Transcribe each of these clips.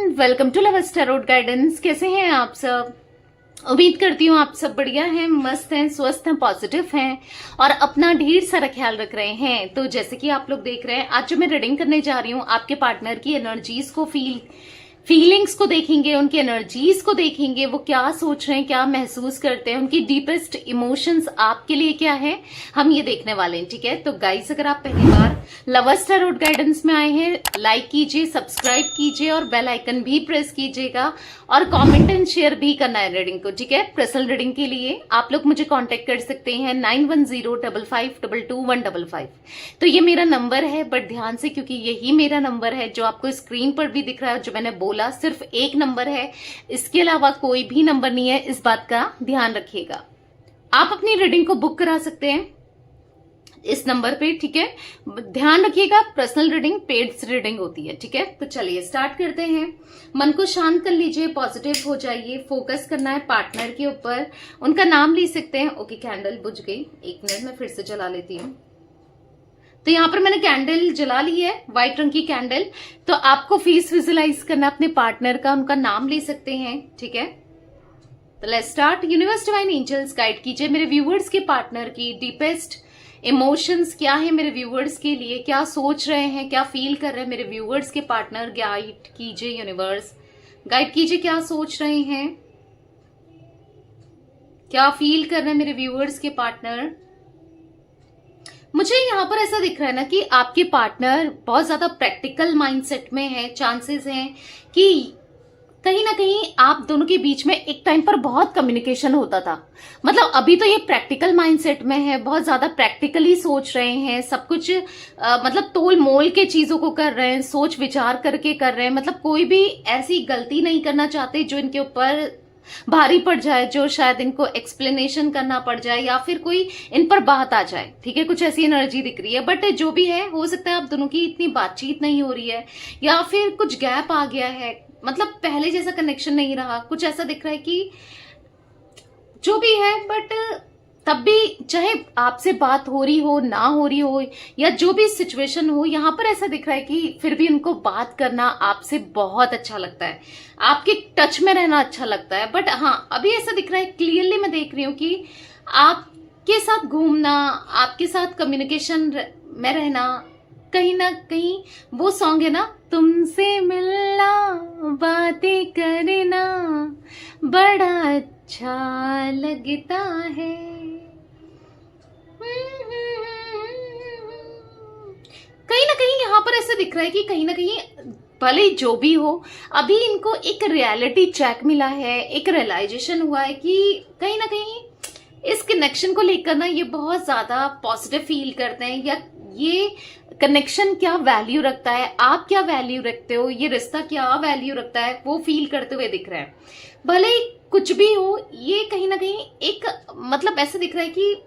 Welcome to love tarot guidance. कैसे हैं आप सब? उम्मीद करती हूँ आप सब बढ़िया हैं, मस्त हैं, स्वस्थ हैं, पॉजिटिव हैं और अपना ढेर सारा ख्याल रख रहे हैं। तो जैसे कि आप लोग देख रहे हैं, आज जो मैं रीडिंग करने जा रही हूँ, आपके पार्टनर की एनर्जीज को फीलिंग्स को देखेंगे, उनकी एनर्जीज को देखेंगे, वो क्या सोच रहे हैं, क्या महसूस करते हैं, उनकी डीपेस्ट इमोशंस आपके लिए क्या है, हम ये देखने वाले हैं। ठीक है, तो गाइस अगर आप पहली बार लवर्स टैरोट गाइडेंस में आए हैं, लाइक कीजिए, सब्सक्राइब कीजिए और बेल आइकन भी प्रेस कीजिएगा और कमेंट एंड शेयर भी करना है रीडिंग को। ठीक है, पर्सनल रीडिंग के लिए आप लोग मुझे कांटेक्ट कर सकते हैं 9105522155। तो ये मेरा नंबर है, बट ध्यान से, क्योंकि यही मेरा नंबर है जो आपको स्क्रीन पर भी दिख रहा है। जो मैंने बोला सिर्फ एक नंबर है, इसके अलावा कोई भी नंबर नहीं है, इस बात का ध्यान रखिएगा। आप अपनी रीडिंग को बुक करा सकते हैं इस नंबर पे। ठीक है, ध्यान रखिएगा, पर्सनल रीडिंग पेड रीडिंग होती है। ठीक है, तो चलिए स्टार्ट करते हैं। मन को शांत कर लीजिए, पॉजिटिव हो जाइए, फोकस करना है पार्टनर के ऊपर। उनका नाम ले सकते हैं। ओके, कैंडल बुझ गई, एक मिनट में फिर से जला लेती हूँ। तो यहाँ पर मैंने कैंडल जला ली है, व्हाइट रंग की कैंडल। तो आपको फेस विजुलाइज करना अपने पार्टनर का, उनका नाम ले सकते हैं। ठीक है, तो let's start. Universe divine angels guide कीजिए मेरे व्यूवर्स के पार्टनर की डीपेस्ट इमोशंस क्या है मेरे व्यूवर्स के लिए, क्या सोच रहे हैं, क्या फील कर रहे हैं मेरे व्यूवर्स के पार्टनर। गाइड कीजिए यूनिवर्स, गाइड कीजिए, क्या सोच रहे हैं, क्या फील कर रहे हैं मेरे व्यूवर्स के पार्टनर। मुझे यहाँ पर ऐसा दिख रहा है ना कि आपके पार्टनर बहुत ज्यादा प्रैक्टिकल माइंडसेट में है। चांसेस हैं कि कहीं ना कहीं आप दोनों के बीच में एक टाइम पर बहुत कम्युनिकेशन होता था। मतलब अभी तो ये प्रैक्टिकल माइंडसेट में है, बहुत ज्यादा प्रैक्टिकली सोच रहे हैं, सब कुछ मतलब तोल मोल के चीजों को कर रहे हैं, सोच विचार करके कर रहे हैं। मतलब कोई भी ऐसी गलती नहीं करना चाहते जो इनके ऊपर भारी पड़ जाए, जो शायद इनको एक्सप्लेनेशन करना पड़ जाए या फिर कोई इन पर बात आ जाए। ठीक है, कुछ ऐसी एनर्जी दिख रही है। बट जो भी है, हो सकता है आप दोनों की इतनी बातचीत नहीं हो रही है या फिर कुछ गैप आ गया है, मतलब पहले जैसा कनेक्शन नहीं रहा। कुछ ऐसा दिख रहा है कि जो भी है, बट तब भी चाहे आपसे बात हो रही हो, ना हो रही हो, या जो भी सिचुएशन हो, यहाँ पर ऐसा दिख रहा है कि फिर भी उनको बात करना आपसे बहुत अच्छा लगता है, आपके टच में रहना अच्छा लगता है। बट हाँ, अभी ऐसा दिख रहा है, क्लियरली मैं देख रही हूँ कि आपके साथ घूमना, आपके साथ कम्युनिकेशन में रहना, कहीं ना कहीं वो सॉन्ग है ना, तुमसे मिलना, बातें करना बड़ा अच्छा लगता है। कहीं ना कहीं यहाँ पर ऐसा दिख रहा है कि कहीं ना कहीं भले जो भी हो, अभी इनको एक रियलिटी चेक मिला है, एक रियलाइजेशन हुआ है कि कहीं ना कहीं इस कनेक्शन को लेकर ना ये बहुत ज्यादा पॉजिटिव फील करते हैं, या ये कनेक्शन क्या वैल्यू रखता है, आप क्या वैल्यू रखते हो, ये रिश्ता क्या वैल्यू रखता है, वो फील करते हुए दिख रहा है। भले कुछ भी हो, ये कहीं ना कहीं एक मतलब ऐसा दिख रहा है कि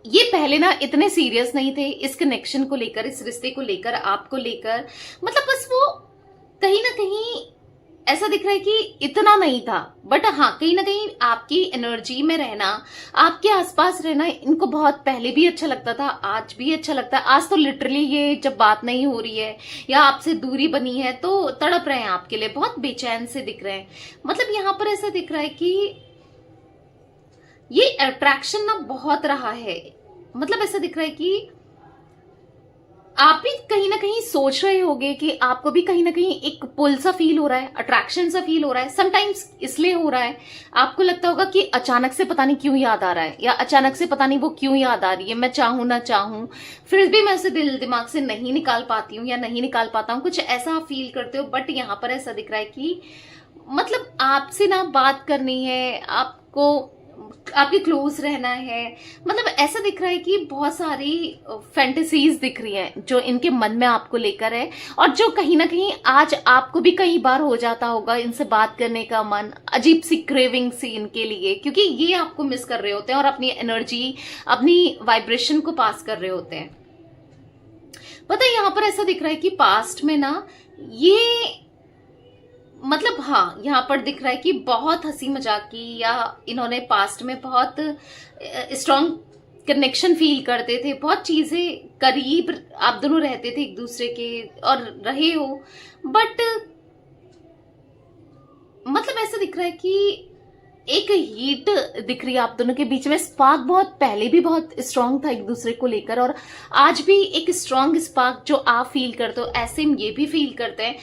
ये पहले ना इतने सीरियस नहीं थे इस कनेक्शन को लेकर, इस रिश्ते को लेकर, आपको लेकर। मतलब बस वो कहीं ना कहीं ऐसा दिख रहा है कि इतना नहीं था। बट हाँ, कहीं ना कहीं आपकी एनर्जी में रहना, आपके आसपास रहना इनको बहुत पहले भी अच्छा लगता था, आज भी अच्छा लगता है। आज तो लिटरली ये जब बात नहीं हो रही है या आपसे दूरी बनी है तो तड़प रहे हैं आपके लिए, बहुत बेचैन से दिख रहे हैं। मतलब यहाँ पर ऐसा दिख रहा है कि ये अट्रैक्शन ना बहुत रहा है। मतलब ऐसा दिख रहा है कि आप भी कहीं ना कहीं सोच रहे होंगे कि आपको भी कहीं ना कहीं एक पुल सा फील हो रहा है, अट्रैक्शन सा फील हो रहा है। समटाइम्स इसलिए हो रहा है, आपको लगता होगा कि अचानक से पता नहीं क्यों याद आ रहा है, या अचानक से पता नहीं वो क्यों याद आ रही है, मैं चाहूं ना चाहूं फिर भी मैं उसे दिल दिमाग से नहीं निकाल पाती हूँ या नहीं निकाल पाता हूँ, कुछ ऐसा फील करते हो। बट यहाँ पर ऐसा दिख रहा है कि मतलब आपसे ना बात करनी है, आपको आपके क्लोज रहना है। मतलब ऐसा दिख रहा है कि बहुत सारी फैंटेसीज दिख रही हैं जो इनके मन में आपको लेकर है, और जो कहीं ना कहीं आज आपको भी कई बार हो जाता होगा इनसे बात करने का मन, अजीब सी क्रेविंग सी इनके लिए, क्योंकि ये आपको मिस कर रहे होते हैं और अपनी एनर्जी, अपनी वाइब्रेशन को पास कर रहे होते हैं। पता है, यहाँ पर ऐसा दिख रहा है कि पास्ट में ना ये मतलब हाँ, यहाँ पर दिख रहा है कि बहुत हंसी मजाक की, या इन्होंने पास्ट में बहुत स्ट्रॉन्ग कनेक्शन फील करते थे, बहुत चीजें करीब आप दोनों रहते थे एक दूसरे के और रहे हो। बट मतलब ऐसा दिख रहा है कि एक हीट दिख रही है आप दोनों के बीच में। स्पार्क बहुत पहले भी बहुत स्ट्रांग था एक दूसरे को लेकर, और आज भी एक स्ट्रांग स्पार्क जो आप फील करते हो ऐसे ये भी फील करते हैं।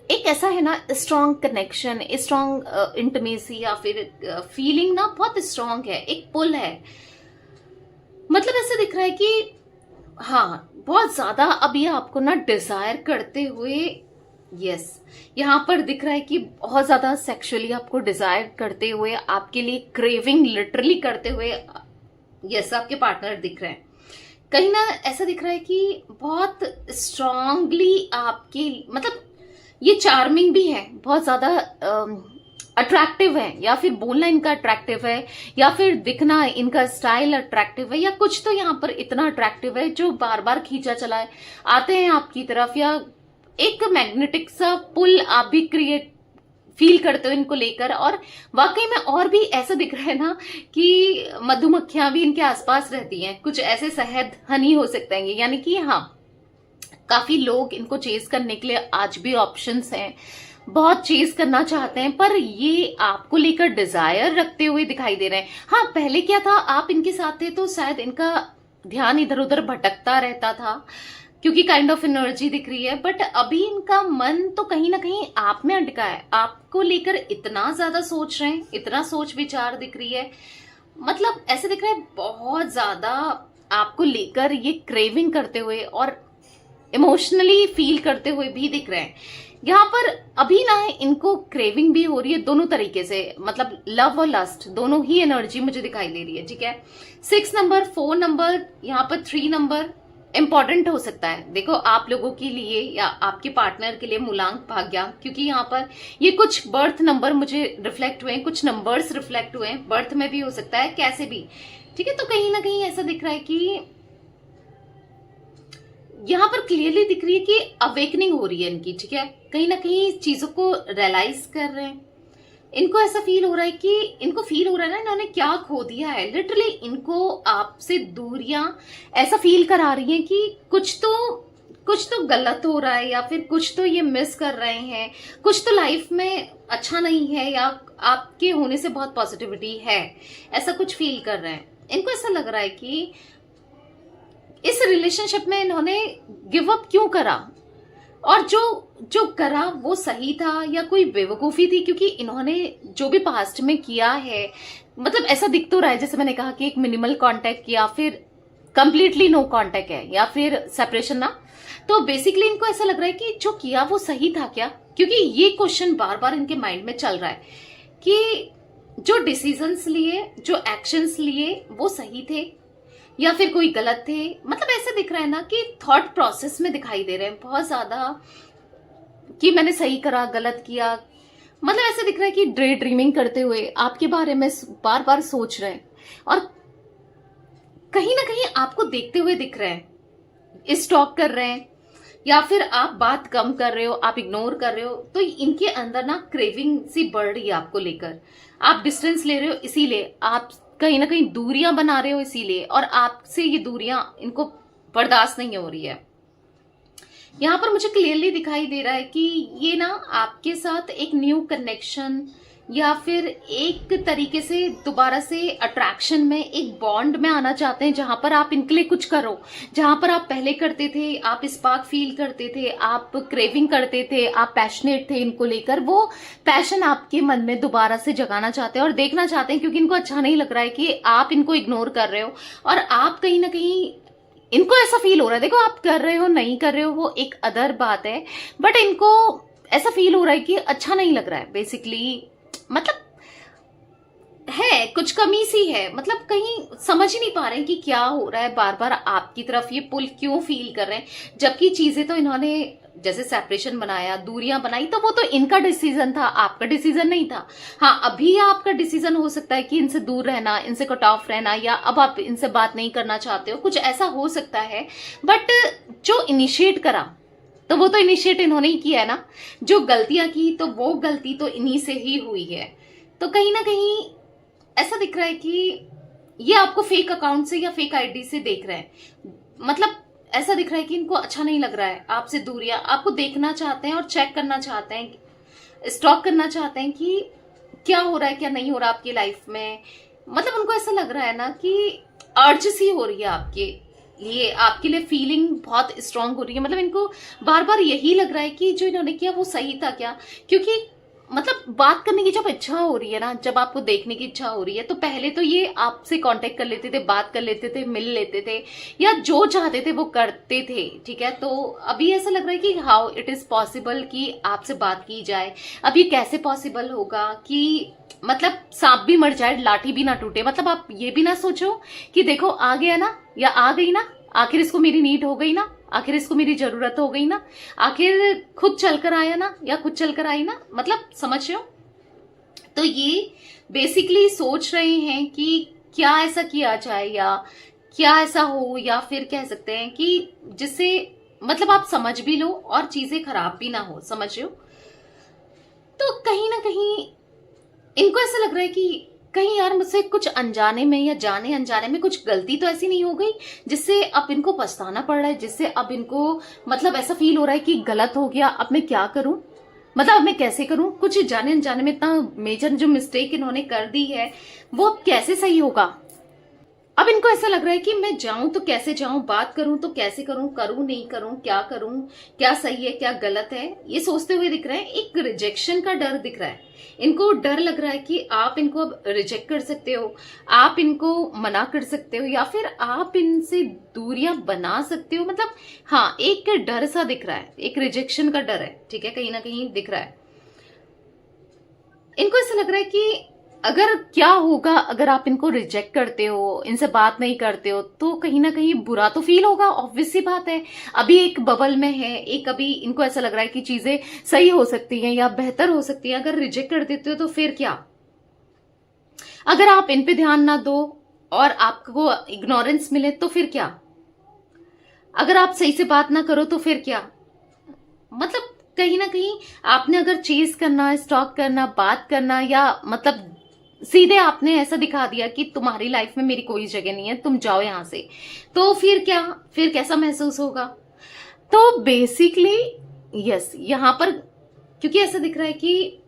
एक ऐसा है ना स्ट्रांग कनेक्शन, स्ट्रांग इंटीमेसी या फिर फीलिंग ना बहुत स्ट्रांग है, एक पुल है। मतलब ऐसे दिख रहा है कि हाँ बहुत ज्यादा अभी आपको ना डिजायर करते हुए, यस यहाँ पर दिख रहा है कि बहुत ज्यादा सेक्सुअली आपको डिजायर करते हुए, आपके लिए क्रेविंग लिटरली करते हुए यस आपके पार्टनर दिख रहे हैं। कहीं ना ऐसा दिख रहा है कि बहुत स्ट्रांगली आपकी, मतलब ये चार्मिंग भी है, बहुत ज्यादा अट्रैक्टिव है, या फिर बोलना इनका अट्रैक्टिव है, या फिर दिखना इनका स्टाइल अट्रैक्टिव है, या कुछ तो यहाँ पर इतना अट्रैक्टिव है जो बार बार खींचा चला है आते हैं आपकी तरफ, या एक मैग्नेटिक सा पुल आप भी क्रिएट फील करते हो इनको लेकर। और वाकई में और भी ऐसा दिख रहा है ना कि मधुमक्खियां भी इनके आसपास रहती हैं, कुछ ऐसे शहद हनी हो सकते हैं, यानी कि हाँ काफी लोग इनको चेज करने के लिए आज भी ऑप्शंस हैं, बहुत चेज करना चाहते हैं, पर ये आपको लेकर डिजायर रखते हुए दिखाई दे रहे हैं। हाँ पहले क्या था, आप इनके साथ थे तो शायद इनका ध्यान इधर उधर भटकता रहता था क्योंकि काइंड ऑफ एनर्जी दिख रही है, बट अभी इनका मन तो कहीं ना कहीं आप में अटका है, आपको लेकर इतना ज्यादा सोच रहे हैं, इतना सोच विचार दिख रही है। मतलब ऐसे दिख रहा है बहुत ज्यादा आपको लेकर ये क्रेविंग करते हुए और इमोशनली फील करते हुए भी दिख रहे हैं। यहाँ पर अभी ना इनको क्रेविंग भी हो रही है दोनों तरीके से, मतलब लव और लस्ट दोनों ही एनर्जी मुझे दिखाई दे रही है। ठीक है, 6 नंबर, 4 नंबर, यहाँ पर 3 नंबर इंपॉर्टेंट हो सकता है। देखो आप लोगों के लिए या आपके पार्टनर के लिए मूलांक भाग्य, क्योंकि यहाँ पर ये कुछ बर्थ नंबर मुझे रिफ्लेक्ट हुए हैं, कुछ नंबर्स रिफ्लेक्ट हुए हैं, बर्थ में भी हो सकता है कैसे भी। ठीक है, तो कहीं ना कहीं ऐसा दिख रहा है कि यहाँ पर क्लियरली दिख रही है कि अवेकनिंग हो रही है इनकी। ठीक है, कहीं ना कहीं चीजों को रियलाइज कर रहे हैं। इनको ऐसा फील हो रहा है कि इनको फील हो रहा है ना इन्होंने क्या खो दिया है। लिटरली इनको आपसे दूरियां ऐसा फील करा रही हैं कि कुछ तो गलत हो रहा है, या फिर कुछ तो ये मिस कर रहे हैं, कुछ तो लाइफ में अच्छा नहीं है, या आपके होने से बहुत पॉजिटिविटी है, ऐसा कुछ फील कर रहे हैं। इनको ऐसा लग रहा है कि इस रिलेशनशिप में इन्होंने गिव अप क्यों करा, और जो करा वो सही था या कोई बेवकूफी थी, क्योंकि इन्होंने जो भी पास्ट में किया है, मतलब ऐसा दिख तो रहा है जैसे मैंने कहा कि एक मिनिमल कांटेक्ट या फिर कंप्लीटली नो कांटेक्ट है या फिर सेपरेशन ना, तो बेसिकली इनको ऐसा लग रहा है कि जो किया वो सही था क्या, क्योंकि ये क्वेश्चन बार बार इनके माइंड में चल रहा है कि जो डिसीजंस लिए, जो एक्शंस लिए वो सही थे या फिर कोई गलत थे। मतलब ऐसे दिख रहा है ना कि थॉट प्रोसेस में दिखाई दे रहे हैं बहुत ज्यादा कि मैंने सही करा गलत किया। मतलब ऐसे दिख रहा है कि डे ड्रीमिंग करते हुए आपके बारे में बार बार सोच रहे हैं, और कहीं ना कहीं आपको देखते हुए दिख रहे हैं, स्टॉक कर रहे हैं, या फिर आप बात कम कर रहे हो, आप इग्नोर कर रहे हो, तो इनके अंदर ना क्रेविंग सी बढ़ रही है आपको लेकर। आप डिस्टेंस ले रहे हो, इसीलिए आप कहीं ना कहीं दूरियां बना रहे हो इसीलिए, और आपसे ये दूरियां इनको बर्दाश्त नहीं हो रही है। यहाँ पर मुझे क्लियरली दिखाई दे रहा है कि ये ना आपके साथ एक न्यू कनेक्शन या फिर एक तरीके से दोबारा से अट्रैक्शन में, एक बॉन्ड में आना चाहते हैं, जहां पर आप इनके लिए कुछ करो, जहां पर आप पहले करते थे, आप स्पार्क फील करते थे, आप क्रेविंग करते थे, आप पैशनेट थे इनको लेकर, वो पैशन आपके मन में दोबारा से जगाना चाहते हैं और देखना चाहते हैं, क्योंकि इनको अच्छा नहीं लग रहा है कि आप इनको इग्नोर कर रहे हो, और आप कहीं ना कहीं इनको ऐसा फील हो रहा है, देखो आप कर रहे हो नहीं कर रहे हो वो एक अदर बात है, बट इनको ऐसा फील हो रहा है कि अच्छा नहीं लग रहा है बेसिकली। मतलब है कुछ कमी सी है, मतलब कहीं समझ ही नहीं पा रहे हैं कि क्या हो रहा है, बार बार आपकी तरफ ये पुल क्यों फील कर रहे हैं, जबकि चीजें तो इन्होंने जैसे सेपरेशन बनाया, दूरियां बनाई, तो वो तो इनका डिसीजन था, आपका डिसीजन नहीं था। हाँ अभी आपका डिसीजन हो सकता है कि इनसे दूर रहना, इनसे कट ऑफ रहना, या अब आप इनसे बात नहीं करना चाहते हो, कुछ ऐसा हो सकता है। बट जो इनिशिएट करा तो वो तो इनिशिएट इन्होंने ही किया है ना, जो गलतियां की तो वो गलती तो इन्हीं से ही हुई है। तो कहीं ना कहीं ऐसा दिख रहा है कि ये आपको फेक अकाउंट से या फेक आईडी से देख रहे हैं, मतलब ऐसा दिख रहा है कि इनको अच्छा नहीं लग रहा है आपसे दूरियां, आपको देखना चाहते हैं और चेक करना चाहते हैं स्टॉक करना चाहते हैं कि क्या हो रहा है क्या नहीं हो रहा आपकी लाइफ में। मतलब उनको ऐसा लग रहा है ना कि अर्ज सी हो रही है आपके लिए फीलिंग बहुत स्ट्रांग हो रही है। मतलब इनको बार बार यही लग रहा है कि जो इन्होंने किया वो सही था क्या, क्योंकि मतलब बात करने की जब इच्छा हो रही है ना, जब आपको देखने की इच्छा हो रही है, तो पहले तो ये आपसे कांटेक्ट कर लेते थे, बात कर लेते थे, मिल लेते थे, या जो चाहते थे वो करते थे, ठीक है। तो अभी ऐसा लग रहा है कि हाउ इट इज पॉसिबल कि आपसे बात की जाए। अब ये कैसे पॉसिबल होगा कि मतलब सांप भी मर जाए लाठी भी ना टूटे। मतलब आप ये भी ना सोचो कि देखो आ गया ना या आ गई ना, आखिर इसको मेरी नीड हो गई ना, आखिर इसको मेरी जरूरत हो गई ना, आखिर खुद चलकर आया ना या खुद चलकर आई ना। मतलब समझ रहे हो। तो ये बेसिकली सोच रहे हैं कि क्या ऐसा किया जाए या क्या ऐसा हो, या फिर कह सकते हैं कि जिससे मतलब आप समझ भी लो और चीजें खराब भी ना हो। समझ रहे हो। तो कहीं ना कहीं इनको ऐसा लग रहा है कि कहीं यार मुझसे कुछ अनजाने में या जाने अनजाने में कुछ गलती तो ऐसी नहीं हो गई जिससे अब इनको पछताना पड़ रहा है, जिससे अब इनको मतलब ऐसा फील हो रहा है कि गलत हो गया, अब मैं क्या करूं, मतलब अब मैं कैसे करूं। कुछ जाने अनजाने में इतना मेजर जो मिस्टेक इन्होंने कर दी है वो अब कैसे सही होगा। अब इनको ऐसा लग रहा है कि मैं जाऊं तो कैसे जाऊं, बात करूं तो कैसे करूं, करूं नहीं करूं, क्या करूं, क्या सही है क्या गलत है, ये सोचते हुए दिख रहे हैं। एक रिजेक्शन का डर दिख रहा है इनको। डर लग रहा है कि आप इनको अब रिजेक्ट कर सकते हो, आप इनको मना कर सकते हो, या फिर आप इनसे दूरियां बना सकते हो। मतलब हाँ, एक डर सा दिख रहा है, एक रिजेक्शन का डर है, ठीक है, कहीं ना कहीं दिख रहा है। इनको ऐसा लग रहा है कि अगर क्या होगा, अगर आप इनको रिजेक्ट करते हो, इनसे बात नहीं करते हो, तो कहीं ना कहीं बुरा तो फील होगा, ऑब्वियस सी बात है। अभी एक बबल में है, एक अभी इनको ऐसा लग रहा है कि चीजें सही हो सकती हैं या बेहतर हो सकती हैं। अगर रिजेक्ट कर देते हो तो फिर क्या, अगर आप इन पे ध्यान ना दो और आपको इग्नोरेंस मिले तो फिर क्या, अगर आप सही से बात ना करो तो फिर क्या। मतलब कहीं ना कहीं आपने अगर चेज करना, स्टॉक करना, बात करना, या मतलब सीधे आपने ऐसा दिखा दिया कि तुम्हारी लाइफ में मेरी कोई जगह नहीं है, तुम जाओ यहां से, तो फिर क्या, फिर कैसा महसूस होगा। तो बेसिकली यस, यहां पर क्योंकि ऐसा दिख रहा है कि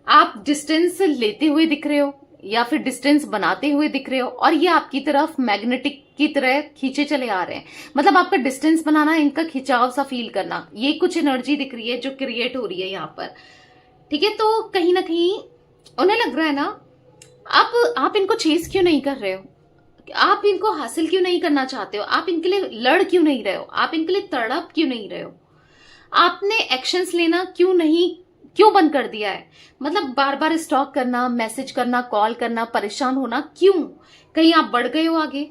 आप डिस्टेंस लेते हुए दिख रहे हो या फिर डिस्टेंस बनाते हुए दिख रहे हो, और ये आपकी तरफ मैग्नेटिक की तरह खींचे चले आ रहे हैं। मतलब आपका डिस्टेंस बनाना, इनका खिंचाव सा फील करना, ये कुछ एनर्जी दिख रही है जो क्रिएट हो रही है यहाँ पर, ठीक है। तो कहीं ना कहीं उन्हें लग रहा है ना, आप इनको चेस क्यों नहीं कर रहे हो, आप इनको हासिल क्यों नहीं करना चाहते हो, आप इनके लिए लड़ क्यों नहीं रहे हो, आप इनके लिए तड़प क्यों नहीं रहे हो, आपने एक्शंस लेना क्यों बंद कर दिया है। मतलब बार बार स्टॉक करना, मैसेज करना, कॉल करना, परेशान होना क्यों, कहीं आप बढ़ गए हो आगे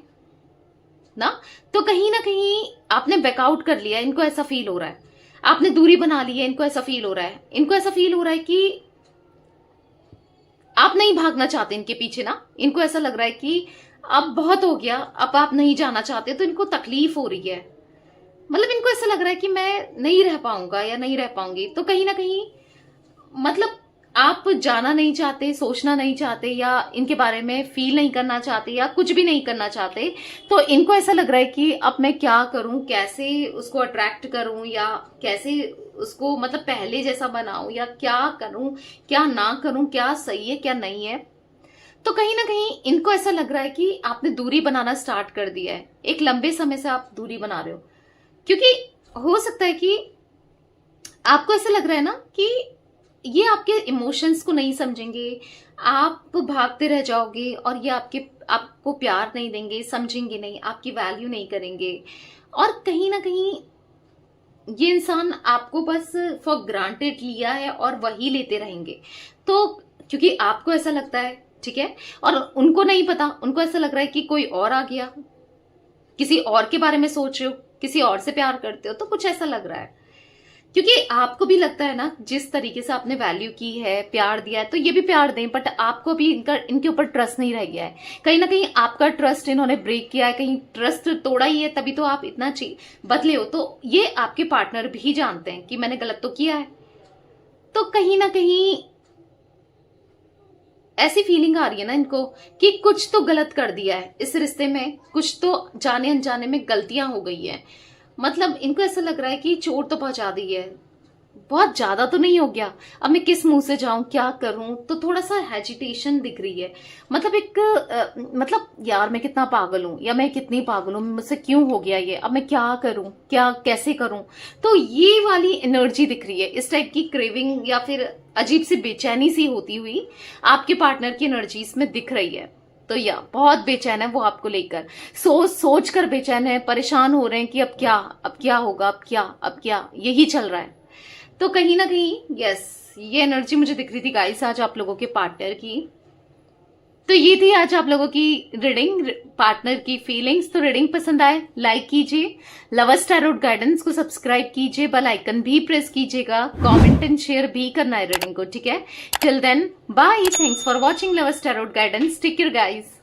ना। तो कहीं ना कहीं आपने बैकआउट कर लिया, इनको ऐसा फील हो रहा है, आपने दूरी बना ली है, इनको ऐसा फील हो रहा है, इनको ऐसा फील हो रहा है कि आप नहीं भागना चाहते इनके पीछे ना। इनको ऐसा लग रहा है कि अब बहुत हो गया, अब आप नहीं जाना चाहते, तो इनको तकलीफ हो रही है। मतलब इनको ऐसा लग रहा है कि मैं नहीं रह पाऊंगा या नहीं रह पाऊंगी। तो कहीं ना कहीं मतलब आप जाना नहीं चाहते, सोचना नहीं चाहते, या इनके बारे में फील नहीं करना चाहते, या कुछ भी नहीं करना चाहते। तो इनको ऐसा लग रहा है कि अब मैं क्या करूं, कैसे उसको अट्रैक्ट करूं, या कैसे उसको मतलब पहले जैसा बनाऊं, या क्या करूं क्या ना करूं, क्या सही है क्या नहीं है। तो कहीं ना कहीं इनको ऐसा लग रहा है कि आपने दूरी बनाना स्टार्ट कर दिया है, एक लंबे समय से आप दूरी बना रहे हो। क्योंकि हो सकता है कि आपको ऐसा लग रहा है ना कि ये आपके इमोशंस को नहीं समझेंगे, आप भागते रह जाओगे, और ये आपको प्यार नहीं देंगे, समझेंगे नहीं, आपकी वैल्यू नहीं करेंगे। और कहीं ना कहीं ये इंसान आपको बस फॉर ग्रांटेड लिया है और वही लेते रहेंगे। तो क्योंकि आपको ऐसा लगता है, ठीक है, और उनको नहीं पता, उनको ऐसा लग रहा है कि कोई और आ गया, किसी और के बारे में सोच रहे हो, किसी और से प्यार करते हो, तो कुछ ऐसा लग रहा है। क्योंकि आपको भी लगता है ना, जिस तरीके से आपने वैल्यू की है, प्यार दिया है, तो ये भी प्यार दें, बट आपको भी इनके ऊपर ट्रस्ट नहीं रह गया है। कहीं ना कहीं आपका ट्रस्ट इन्होंने ब्रेक किया है, कहीं ट्रस्ट तोड़ा ही है, तभी तो आप इतना बदले हो। तो ये आपके पार्टनर भी जानते हैं कि मैंने गलत तो किया है। तो कहीं ना कहीं ऐसी फीलिंग आ रही है ना इनको कि कुछ तो गलत कर दिया है इस रिश्ते में, कुछ तो जाने अनजाने में गलतियां हो गई है। मतलब इनको ऐसा लग रहा है कि चोट तो पहुंचा दी है, बहुत ज्यादा तो नहीं हो गया, अब मैं किस मुंह से जाऊं, क्या करूं, तो थोड़ा सा हेजिटेशन दिख रही है। मतलब एक मतलब यार मैं कितना पागल हूं, या मैं कितनी पागल हूं, मुझसे क्यों हो गया ये, अब मैं क्या करूं, क्या कैसे करूं। तो ये वाली एनर्जी दिख रही है, इस टाइप की क्रेविंग या फिर अजीब सी बेचैनी सी होती हुई आपके पार्टनर की एनर्जी इसमें दिख रही है। तो या बहुत बेचैन है वो आपको लेकर, सोच कर बेचैन है, परेशान हो रहे हैं कि अब क्या होगा, अब क्या यही चल रहा है। तो कहीं ना कहीं यस, ये एनर्जी मुझे दिख रही थी गाइस आज आप लोगों के पार्टनर की। तो ये थी आज आप लोगों की रीडिंग, पार्टनर की फीलिंग्स। तो रीडिंग पसंद आए लाइक कीजिए, लवर्स टैरोट गाइडेंस को सब्सक्राइब कीजिए, बेल आइकन भी प्रेस कीजिएगा, कमेंट एंड शेयर भी करना है रीडिंग को, ठीक है। Till then bye, thanks for watching lovers tarot guidance, take care guys.